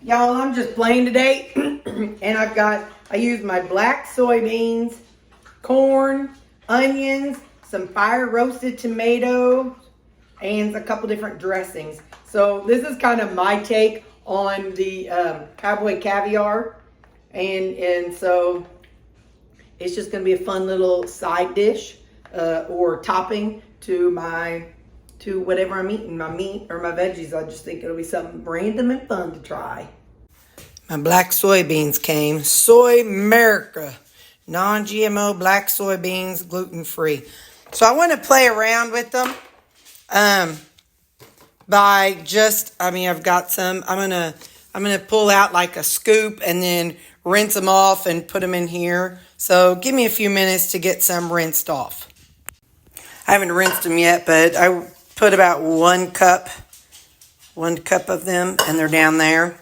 Y'all, I'm just playing today. And I used my black soybeans, corn, onions, some fire roasted tomato, and a couple different dressings. So this is kind of my take on the cowboy caviar. And so it's just going to be a fun little side dish or topping to whatever I'm eating, my meat or my veggies. I just think it'll be something random and fun to try. My black soybeans came. Soy America. Non-GMO black soybeans, gluten-free. So I want to play around with them by just, I've got some. I'm gonna pull out like a scoop and then rinse them off and put them in here. So give me a few minutes to get some rinsed off. I haven't rinsed them yet, but I put about 1 cup of them, and they're down there.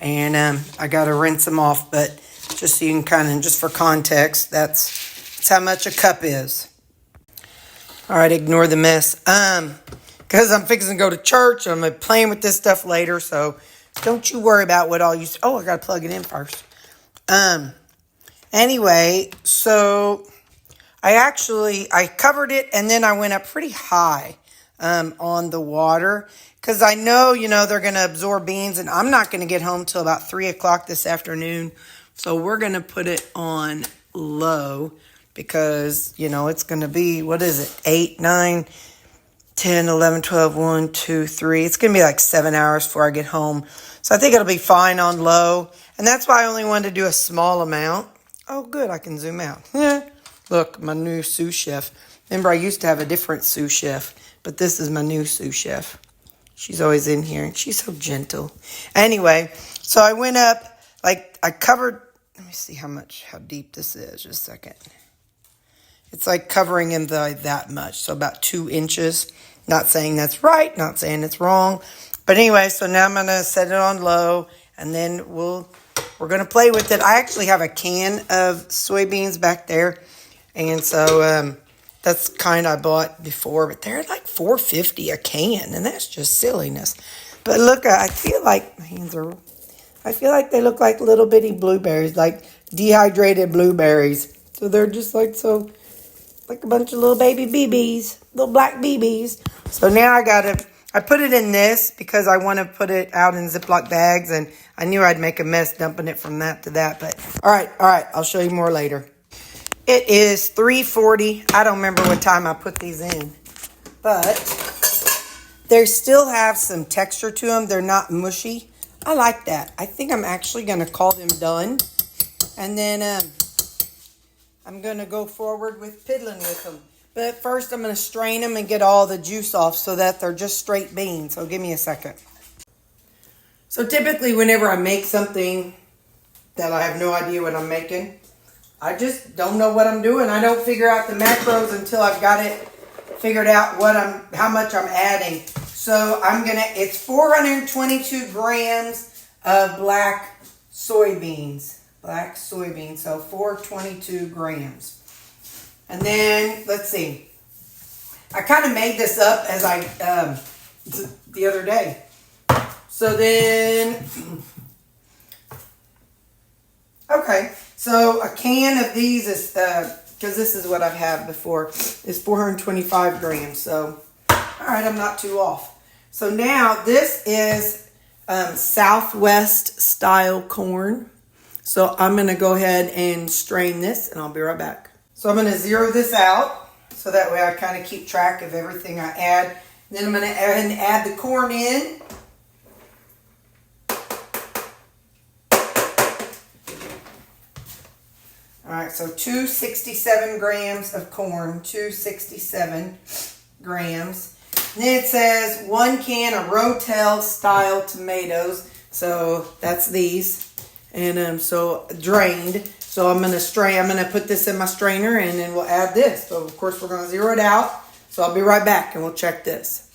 And I got to rinse them off, but just so you can just for context, that's how much a cup is. All right, ignore the mess. Because I'm fixing to go to church. I'm playing with this stuff later, so don't you worry about what all you... Oh, I got to plug it in first. Anyway, so I covered it, and then I went up pretty high on the water. Because I know, they're going to absorb beans, and I'm not going to get home till about 3 o'clock this afternoon. So we're going to put it on low because, it's going to be, 8, 9, 10, 11, 12, 1, 2, 3. It's going to be like 7 hours before I get home. So I think it'll be fine on low. And that's why I only wanted to do a small amount. Oh, good. I can zoom out. Look, my new sous chef. Remember, I used to have a different sous chef, but this is my new sous chef. She's always in here, and she's so gentle. Anyway, so I went up, I covered, let me see how deep this is, just a second. It's like covering him that much, so about 2 inches. Not saying that's right, not saying it's wrong. But anyway, so now I'm going to set it on low, and then we're going to play with it. I actually have a can of soybeans back there, and so... that's kind I bought before, but they're like $4.50 a can, and that's just silliness. But look, I feel like they look like little bitty blueberries, like dehydrated blueberries. So they're just like a bunch of little baby BBs, little black BBs. So now I put it in this because I want to put it out in Ziploc bags, and I knew I'd make a mess dumping it from that to that. But all right, I'll show you more later. It is 3:40. I don't remember what time I put these in. But they still have some texture to them. They're not mushy. I like that. I think I'm actually going to call them done. And then I'm going to go forward with piddling with them. But first I'm going to strain them and get all the juice off so that they're just straight beans. So give me a second. So typically whenever I make something that I have no idea what I'm making, I just don't know what I'm doing. I don't figure out the macros until I've got it figured out how much I'm adding. So it's 422 grams of black soybeans. So 422 grams. And then, let's see. I kind of made this up as the other day. So then, okay. So a can of these is, because this is what I've had before, is 425 grams. So, all right, I'm not too off. So now this is Southwest style corn. So I'm going to go ahead and strain this, and I'll be right back. So I'm going to zero this out, so that way I kind of keep track of everything I add. Then I'm going to add the corn in. All right, so 267 grams of corn, 267 grams. And then it says 1 can of Rotel style tomatoes. So that's these. And so drained. So I'm going to put this in my strainer, and then we'll add this. So of course we're going to zero it out. So I'll be right back and we'll check this.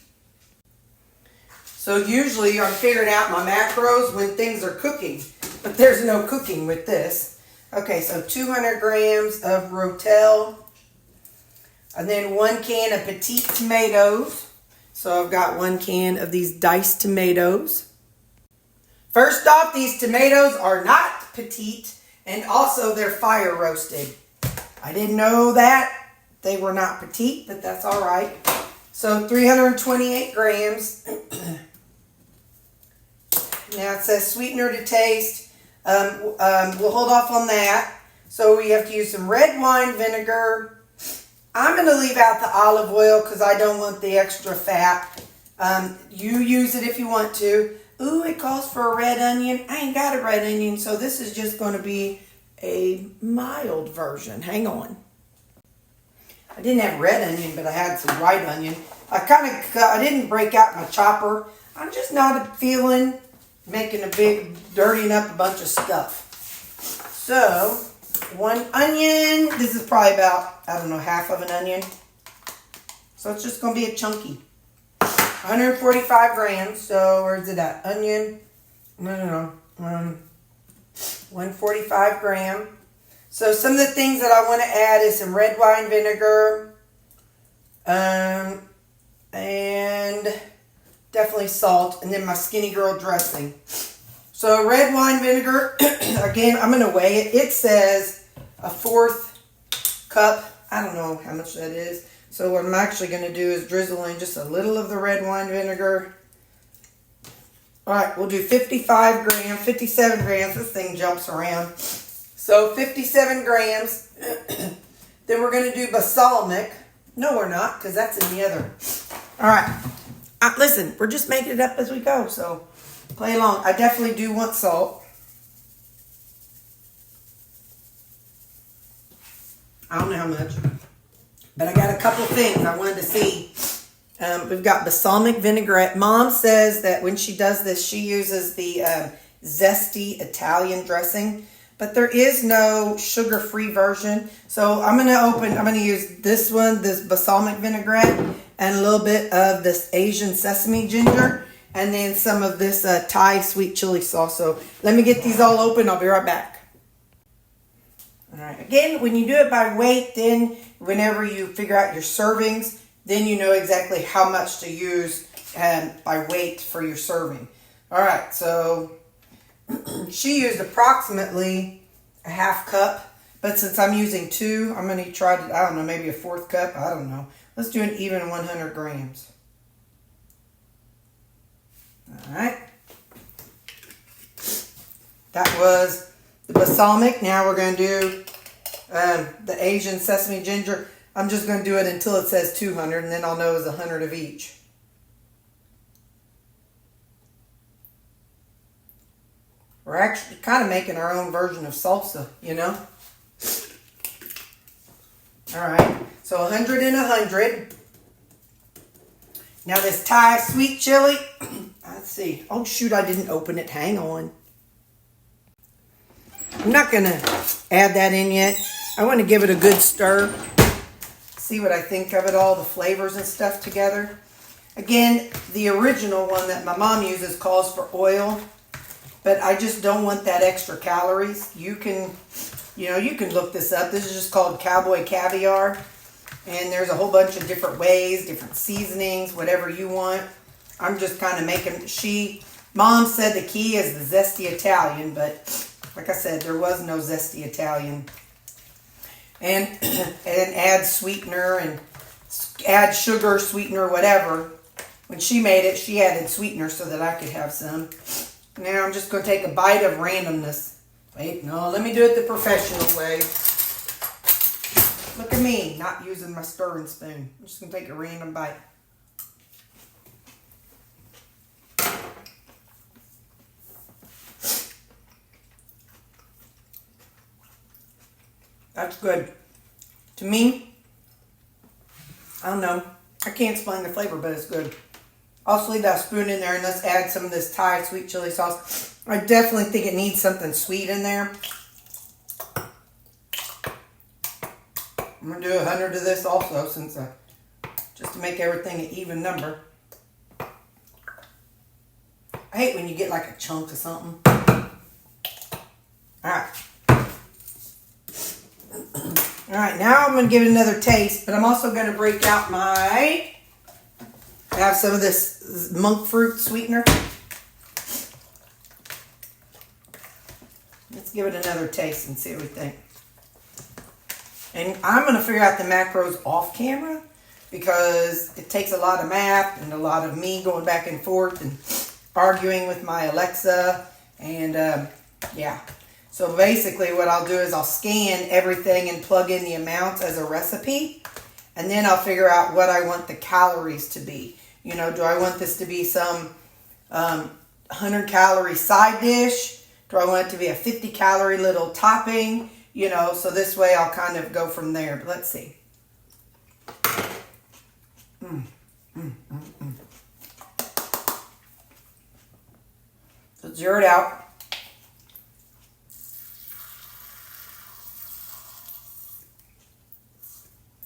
So usually I'm figuring out my macros when things are cooking, but there's no cooking with this. Okay, so 200 grams of Rotel, and then 1 can of petite tomatoes. So I've got 1 can of these diced tomatoes. First off, these tomatoes are not petite, and also they're fire roasted. I didn't know that they were not petite, but that's all right. So 328 grams. Now it says sweetener to taste. We'll hold off on that. So we have to use some red wine vinegar. I'm going to leave out the olive oil because I don't want the extra fat. You use it if you want to. Ooh, it calls for a red onion. I ain't got a red onion, so this is just going to be a mild version. Hang on. I didn't have red onion, but I had some white onion. I didn't break out my chopper. I'm just not feeling making a big, dirtying up a bunch of stuff. So, 1 onion. This is probably about, I don't know, half of an onion. So it's just going to be a chunky. 145 grams. So where's it at? Onion. No. 145 gram. So some of the things that I want to add is some red wine vinegar. And definitely salt. And then my skinny girl dressing. So red wine vinegar. Again, I'm going to weigh it. It says a 1/4 cup. I don't know how much that is. So what I'm actually going to do is drizzle in just a little of the red wine vinegar. All right, we'll do 57 grams. This thing jumps around. So 57 grams. Then we're going to do balsamic. No, we're not, because that's in the other. All right. Listen, we're just making it up as we go, so play along. I definitely do want salt. I don't know how much. But I got a couple things I wanted to see. We've got balsamic vinaigrette. Mom says that when she does this, she uses the zesty Italian dressing. But there is no sugar-free version. So I'm going to use this one, this balsamic vinaigrette, and a little bit of this Asian sesame ginger, and then some of this Thai sweet chili sauce. So let me get these all open. I'll be right back. All right. Again, when you do it by weight, then whenever you figure out your servings, then you know exactly how much to use by weight for your serving. All right, so she used approximately a 1/2 cup, but since I'm using 2, I'm going to try to, I don't know, maybe a 1/4 cup. I don't know. Let's do an even 100 grams. All right. That was the balsamic. Now we're going to do the Asian sesame ginger. I'm just going to do it until it says 200, and then I'll know it's 100 of each. We're actually kind of making our own version of salsa, you know? All right, so 100 and 100. Now this Thai sweet chili, let's see. Oh, shoot, I didn't open it. Hang on. I'm not going to add that in yet. I want to give it a good stir. See what I think of it all, the flavors and stuff together. Again, the original one that my mom uses calls for oil, but I just don't want that extra calories. You can look this up. This is just called cowboy caviar, and there's a whole bunch of different ways, different seasonings, whatever you want. I'm just kind of making, Mom said the key is the zesty Italian, but like I said, there was no zesty Italian. And add sweetener and add sugar, sweetener, whatever. When she made it, she added sweetener so that I could have some. Now I'm just going to take a bite of randomness. Wait, no, let me do it the professional way. Look at me, not using my stirring spoon. I'm just going to take a random bite. That's good. To me, I don't know. I can't explain the flavor, but it's good. Also leave that spoon in there, and let's add some of this Thai sweet chili sauce. I definitely think it needs something sweet in there. I'm going to do 100 of this also, since just to make everything an even number. I hate when you get like a chunk of something. Alright. Alright, now I'm going to give it another taste, but I'm also going to break out I have some of this monk fruit sweetener. Let's give it another taste and see what we think. And I'm going to figure out the macros off camera because it takes a lot of math and a lot of me going back and forth and arguing with my Alexa. And yeah. So basically what I'll do is I'll scan everything and plug in the amounts as a recipe. And then I'll figure out what I want the calories to be. You know, do I want this to be some 100 calorie side dish? Do I want it to be a 50 calorie little topping? You know, so this way I'll kind of go from there. But let's see. So zero it out.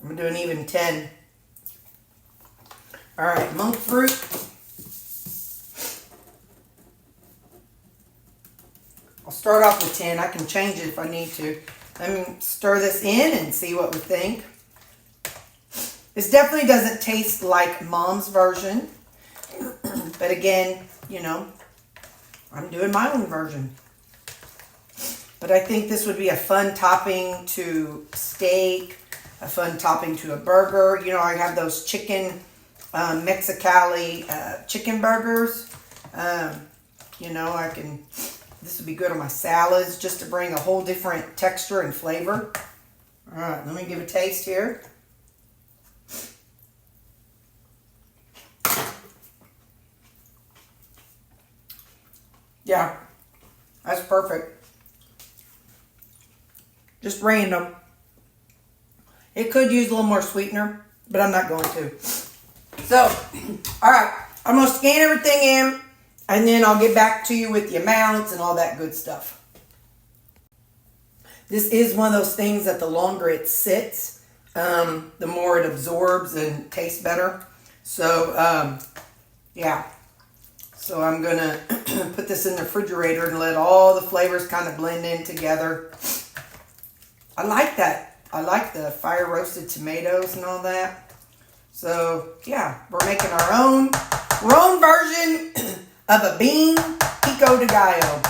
I'm going to do an even 10. All right, monk fruit. I'll start off with 10. I can change it if I need to. Let me stir this in and see what we think. This definitely doesn't taste like Mom's version. But again, you know, I'm doing my own version. But I think this would be a fun topping to steak, a fun topping to a burger. You know, I have those chicken, Mexicali chicken burgers. You know, this would be good on my salads just to bring a whole different texture and flavor. All right, let me give a taste here. Yeah, that's perfect. Just random. It could use a little more sweetener, but I'm not going to. So, all right, I'm going to scan everything in, and then I'll get back to you with the amounts and all that good stuff. This is one of those things that the longer it sits, the more it absorbs and tastes better. So, yeah. So I'm going to put this in the refrigerator and let all the flavors kind of blend in together. I like that. I like the fire roasted tomatoes and all that. So, yeah, we're making our own version of a bean Pico de Gallo.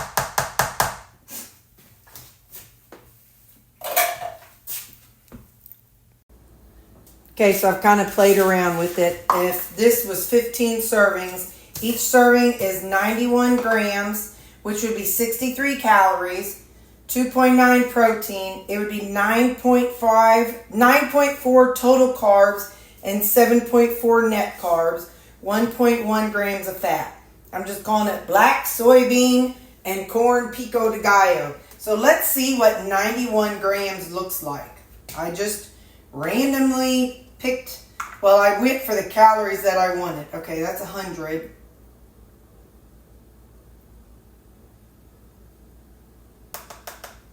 Okay, so I've kind of played around with it. If this was 15 servings, each serving is 91 grams, which would be 63 calories, 2.9 protein. It would be 9.4 total carbs, and 7.4 net carbs, 1.1 grams of fat. I'm just calling it black soybean and corn Pico de Gallo. So let's see what 91 grams looks like. I just randomly picked, well, I went for the calories that I wanted. Okay, that's 100.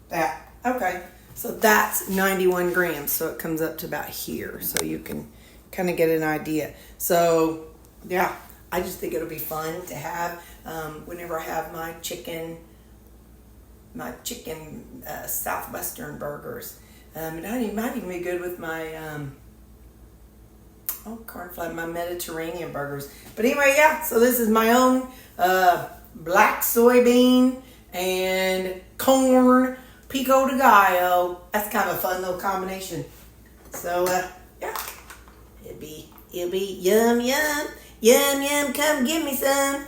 That, okay. So that's 91 grams. So it comes up to about here. So you can kind of get an idea. So, yeah, I just think it'll be fun to have whenever I have my chicken Southwestern burgers. It might even be good with my cornflour, my Mediterranean burgers. But anyway, yeah, so this is my own black soybean and corn Pico de Gallo. That's kind of a fun little combination. So, yeah, it'll be yum, yum, yum, yum, come give me some.